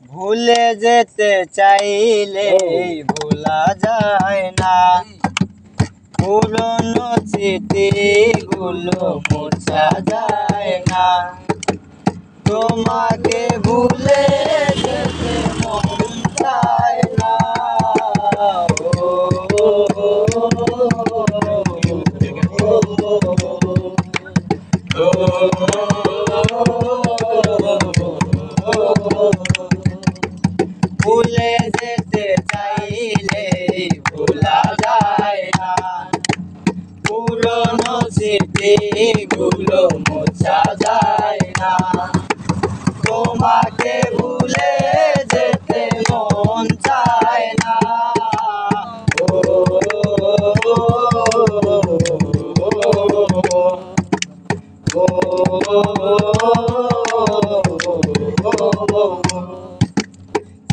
ভুলে যেতে চাইলে ভোলা যায় না, পুরনো স্মৃতিগুলো মোছা যায় না। তোমাকে ভুলে যেতে মন চায় না। ভুলে যেতে চাইলে ভোলা যায় না, পুরনো স্মৃতিগুলো মোছা যায় না। তোমাকে ভুলে যেতে মন চায় না।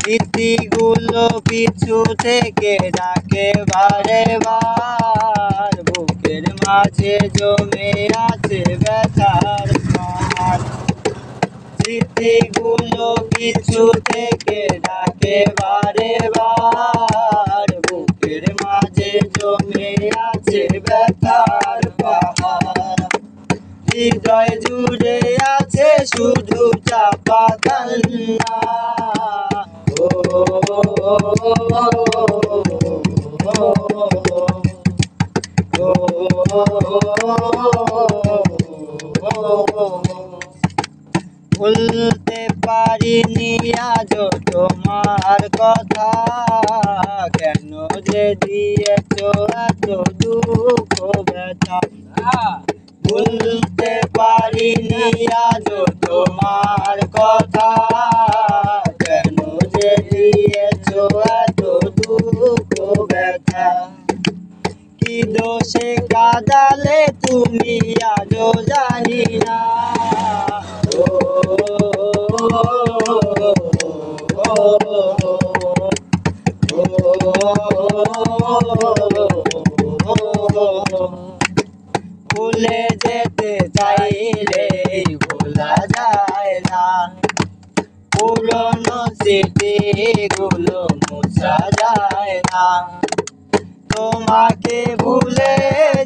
স্মৃতিগুলো পিছু থেকে ডাকে বারে বার, বুকের মাঝে জমে আছে ব্যথার পাহাড়। স্মৃতিগুলো পিছু থেকে ডাকে বারে বার, বুকের মাঝে জমে আছে ব্যথার পাহাড়। হৃদয় জুড়ে আছে শুধু চাপা কান্না। ভুলতে পারিনি আজও তোমার কথা, কেন যে দিয়েছো এত দুঃখ ব্যথা। ভুলতে পারিনি আজও তোমার কথা, কেন যে দিয়েছো এত দুঃখ ব্যথা। কি দোষে কাঁদালে তুমি আজও জানি না। ভুলে যেতে চাইলে ভোলা যায় না, পুরনো স্মৃতিগুলো মোছা যায় না। তোমাকে ভুলে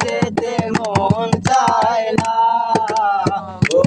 যেতে মন চায় না। ও